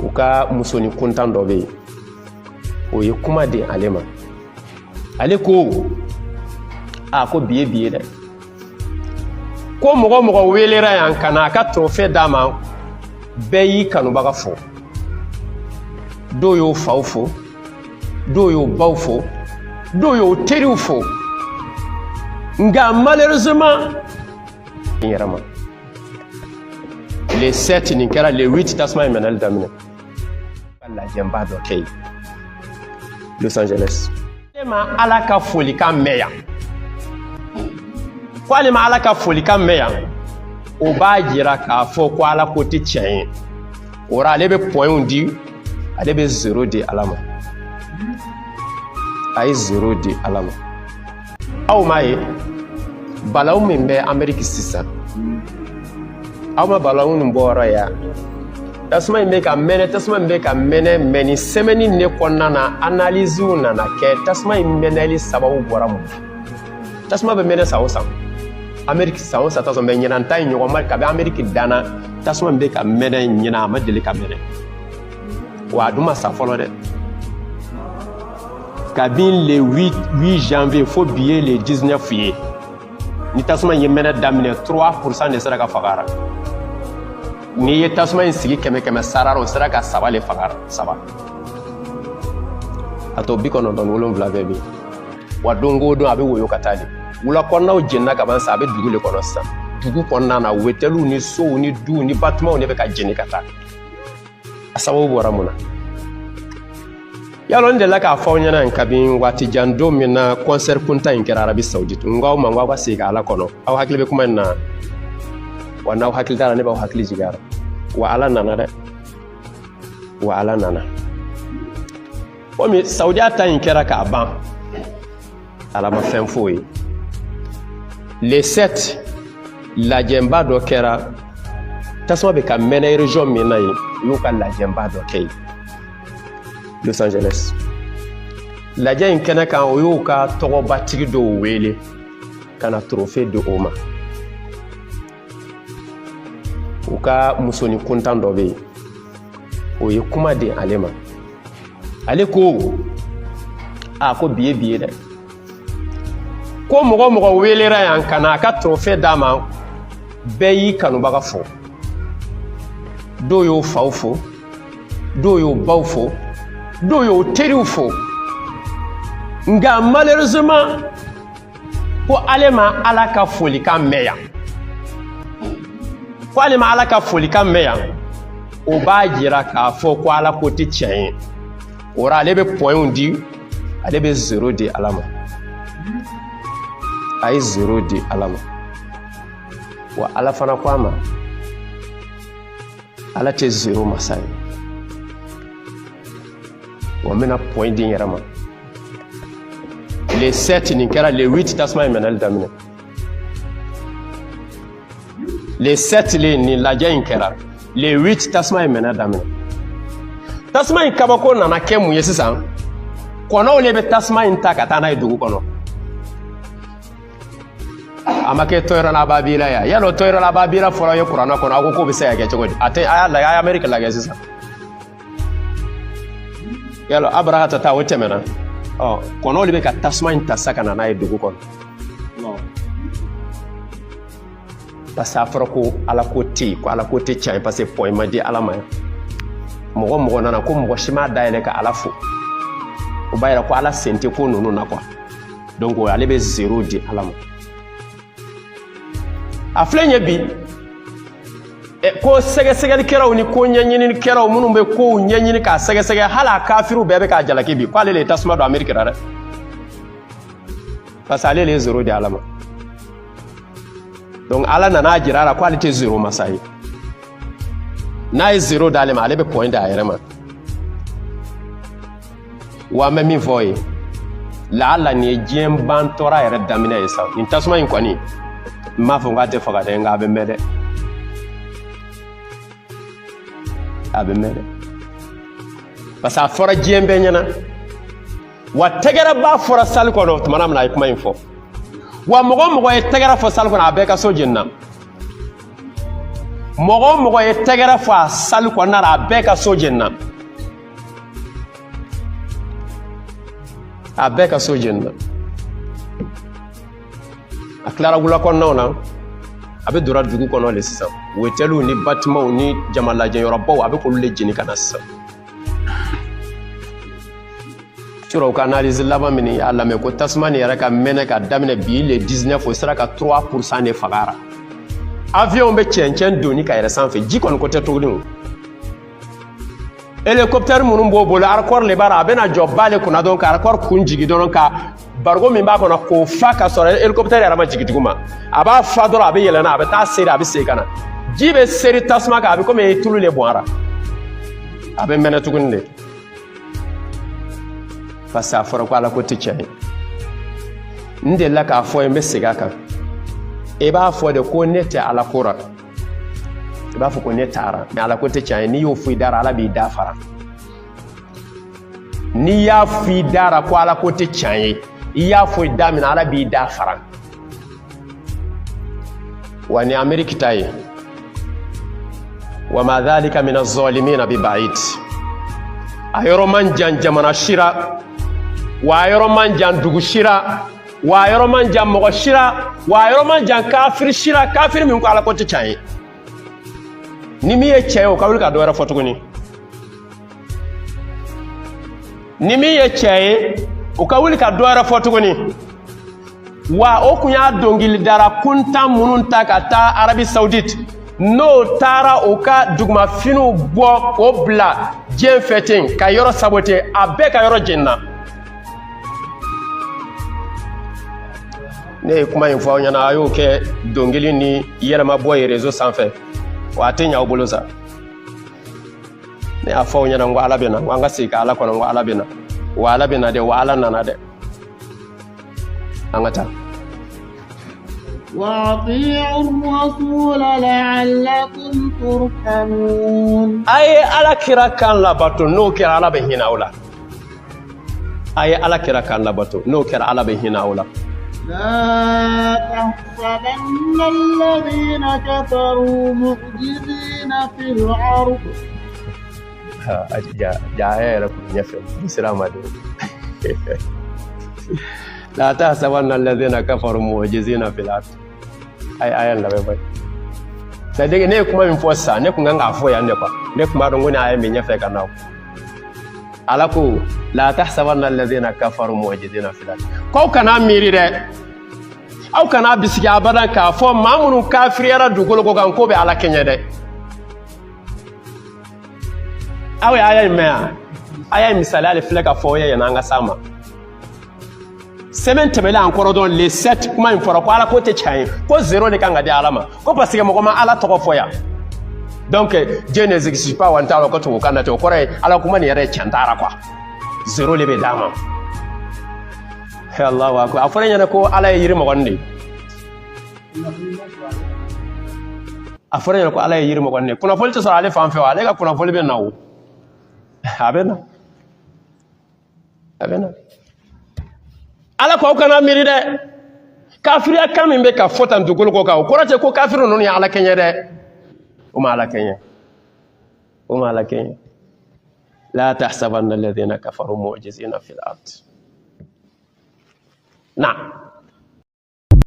u ka musoni kuntan dɔ bɛ yen o ye kuma di ale ma ale ko ko bi ye dɛ ko mɔgɔ welera yan ka na a ka trophée d'a ma bɛɛ y'i kanubaga fo dɔw y'o faw fo dɔw y'o baw fo dɔw y'o teriw fo nga malheureusement n yɛrɛ ma les 7 nin kɛra les 8 tasuma ye minɛli daminɛ ka lajɛnba dɔ kɛ yen Los Angeles ale ma ala ka folikan mɛn yan ko ale ma ala ka folikan mɛn yan o b'a jira k'a fɔ ko ala ko tɛ tiɲɛ ye o ra ale bɛ points di ale bɛ 0 di ala ma a ye 0 di ala ma aw m'a ye balawu min bɛ Amérique sisan aw ma balawu nin bɔyɔrɔ ya tasuma in bɛ ka mɛnɛ mɛ ni semaine ne kɔnɔna na analysew nana kɛ tasuma in mɛnɛli sababu bɔra mun tasuma bɛ mɛnɛ san o san Amérique san o san tasuma bɛ ɲinanta in ɲɔgɔn ma kabi Amérique danna tasuma in bɛ ka mɛnɛ ɲina a ma deli ka mɛnɛ wa a dun ma sa fɔlɔ dɛ kabini le 8 janvier fo bi ye le 19 ye ni tasuma in ye mɛnɛ daminɛ 3% de sera ka fagara ni ye tasuma in sigi kɛmɛ sarara o sera ka 3 le fagara 3 a to 97 bɛɛ bi wa don o don a bɛ woyo ka taa de wula kɔnɔnaw jenina ka ban sa a bɛ dugu le kɔnɔ sisan dugu kɔnɔna na hôteliw ni sow ni duw ni bâtiments de bɛ ka jeni ka taa a sababu bɔra mun na yalɔ n delila k'a fɔ aw ɲɛna kabini waati jan don min na concert kunta in kɛra Arabie Saoudite n k'aw ma n k'aw ka segin ala kɔnɔ aw hakili bɛ kuma in na wa n'aw hakili t'a la ne b'aw hakili jigin ara wa ala nana dɛ wa ala nana komi Saudiya ta in kɛra k'a ban ala ma fɛn f'o ye les 7 lajɛnba dɔ kɛra tasuma bɛ ka mɛnɛ région min na yen u y'u ka lajɛnba dɔ kɛ yen Los Angeles lajɛ in kɛnɛ kan o y'u ka tɔgɔbatigi dɔw wele ka na trophée di o ma u ka musoni kuntan dɔ bɛ yen o ye kuma di ale ma ale ko ko bi ye dɛ ko mɔgɔ welera yan ka na a ka trophée d'a ma bɛɛ y'i kanubaga fo dɔw y'o faw fo dɔw y'o baw fo dɔw y'o teriw fo nga malheureusement ko ale ma ala ka folikan mɛn yan ko ale ma ala ka folikan mɛn yan o b'a jira k'a fɔ ko ala ko tɛ tiɲɛ ye o ra ale bɛ points di ale bɛ 0 di ala ma a ye 0 di ala ma wa ala fana ko a ma ala tɛ 0 masa ye wa n bɛna point di n yɛrɛ ma les 7 nin kɛra les 8 tasuma ye minɛli daminɛ les 7 le nin lajɛ in kɛra les 8 tasuma ye minɛ daminɛ tasuma in kabako nana kɛ mun ye sisan kɔnɔw le bɛ tasuma in ta ka taa n'a ye dugu kɔnɔ a ma kɛ tɔyɔrɔla babira ya yalɔ tɔyɔrɔla babira fɔlɔ ye kuranɛ kɔnɔ a ko k'o bɛ se ka kɛ cogo di a y'a lajɛ a ye Amérique lajɛ sisan yalɔ Abaraka ta o tɛmɛna kɔnɔw le bɛ ka tasuma in ta sa ka na n'a ye dugu kɔnɔ parce que a fɔra ko ala ko tɛ yen ko ala ko tɛ tiɲɛ parce que point ma di ala ma yan mɔgɔ nana ko mɔgɔ si m'a dayɛlɛ ka ala fo o b'a yira ko ala sen tɛ ko ninnu na quoi donc ale bɛ 0 di ala ma a filɛ ɲɛ bi ko sɛgɛsɛgɛlikɛlaw ni ko ɲɛɲinikɛlaw minnu bɛ kow ɲɛɲini k'a sɛgɛsɛgɛ hali a kafiriw bɛɛ bɛ k'a jalaki bi k'ale le ye tasuma don Amérique la dɛ parce que ale le ye 0 di ala ma donc ala nana jira a la ko ale tɛ 0 masa ye n'a ye 0 d'ale ma ale bɛ point d'a yɛrɛ ma wa n bɛ min fɔ ye laala nin ye diɲɛ bantɔra yɛrɛ daminɛ ye sa nin tasuma in kɔni n m'a fɔ n k'a tɛ faga dɛ nka a bɛ mɛn dɛ a bɛ mɛn dɛ parce que a fɔra diɲɛ bɛɛ ɲɛna wa tɛgɛrɛ b'a fɔra salle kɔnɔ tuma min na a ye kuma in fɔ wa mɔgɔ ye tɛgɛrɛ fɔ salle kɔnɔ a bɛɛ ka so jenina mɔgɔ ye tɛgɛrɛ fɔ a sali kɔnɔna la a bɛɛ ka so jenina a bɛɛ ka so jenina a tilara wula kɔnɔnaw na a bɛ donna dugu kɔnɔ le sisan hôteliw ni bâtiments ni jama lajɛyɔrɔbaw a bɛ k'olu le jeni ka na sisan surɔ ka analyse laban min y'a lamɛn ko tasuma nin yɛrɛ ka mɛnɛ ka daminɛ bi le 19 o sera ka 3% de fagara avion bɛ cɛncɛn doni ka yɛrɛ sanfɛ ji kɔni ko tɛ tuguni o hélicoptère minnu b'o bolo arcor le b'a la a bɛna jɔ ba le kunna dɔrɔn ka arcor kun jigi dɔrɔn ka barigo min b'a kɔnɔ k'o fa ka sɔrɔ hélicoptère yɛrɛ ma jigin duguma a b'a fa dɔrɔn a bɛ yɛlɛnna a bɛ taa seri a bɛ segin ka na ji bɛ seri tasuma kan a bɛ komi tulu le bɔnra a bɛ mɛnɛ tuguni de parce que a fɔra ko ala ko tɛ tiɲɛ ye n delila k'a fɔ ye n bɛ segin a kan i b'a fɔ de ko ne tɛ ala ko ra i b'a fɔ ko ne taara mais ala ko tɛ tiɲɛ ye n'i y'o fɔ i dara ala b'i da fara n'i y'a fɔ i dara ko ala ko tɛ tiɲɛ ye i y'a fɔ i da min ala b'i da fara wa ni Ameriki ta ye wa ma dhalika mina zalimina bi ba'id a yɔrɔ man jan jamana sira wa a yɔrɔ man jan dugu sira wa a yɔrɔ man jan mɔgɔ sira wa a yɔrɔ man jan kafiri sira kafiri min ko ala ko tɛ tiɲɛ ye ni min ye tiɲɛ ye o ka wuli ka dɔ wɛrɛ fɔ tuguni ni min ye tiɲɛ ye o ka wuli ka dɔ wɛrɛ fɔ tuguni wa o kun y'a dɔnkilidara kuntan minnu ta ka taa Arabi Saoudite n'o taara o ka dugumafiniw bɔ k'o bila diɲɛ fɛ ten ka yɔrɔ sabote a bɛɛ ka yɔrɔ jenina ne ye kuma in fɔ aw ɲɛna a y'o kɛ dɔnkili ni yɛlɛmabɔ ye réseau sanfɛ wa a tɛ ɲɛ aw bolo sa ne y'a fɔ aw ɲɛna n ko ala bɛ na n ko an ka segin ka ala kɔnɔ n ko ala bɛ na wa ala bɛ na dɛ wa ala nana dɛ an ka taa وأطيعوا الرسول لعلكم ترحمون أي على كرا كان لباتو نو كرا على بهنا أولا أي على كرا كان لباتو نو كرا على بهنا أولا لا تحسبن الذين كفروا معجزين في الأرض جاء لكم يفهم السلام عليكم لا تحسبن الذين كفروا معجزين في الأرض أي لا بيبي سيدي ne kuma min fɔ sa ne kun kan k'a fɔ yan de quoi ne kun b'a dɔn ko ni aya min ɲɛfɛ ka na ala ko la tahsabanna alladhina kafaru mu'jizina fil ard k'aw kana miiri dɛ aw kana bisigi abadan k'a fɔ maa minnu kafiriyara dugukolo ko kan k'o bɛ ala kɛɲɛ dɛ aw ye aya in mɛn yan aya in misali ale filɛ ka fɔ aw ye yanni an ka s'a ma semaine tɛmɛlen an kɔrɔ dɔn le 7 kuma in fɔra ko ala ko tɛ tiɲɛ ye ko 0 de kan ka di ala ma ko parce que mɔgɔ ma ala tɔgɔ fɔ yan donc Dieu n'existe pas wa n t'a dɔn ko tubabukan na ten o kɔrɔ ye ala kuma nin yɛrɛ ye tiɲɛ taara quoi 0 de bɛ d'a ma Allahu akbar a fɔra ɲɛna ko ala ye yiri mɔgɔnin de a fɔra ɲɛna ko ala ye yiri mɔgɔnin de kunnafoni tɛ sɔrɔ ale fan fɛ wa ale ka kunnafoni bɛ na o a bɛ na a bɛ na ala ko aw kana miiri dɛ kafiriya kan min bɛ ka fɔ tan dugukolo ko kan o kɔrɔ tɛ ko kafiri ninnu ye ala kɛɲɛ dɛ o ma ala kɛɲɛ o ma ala kɛɲɛ la tahsabanna alladhina kafaru mu'jizina fil ard na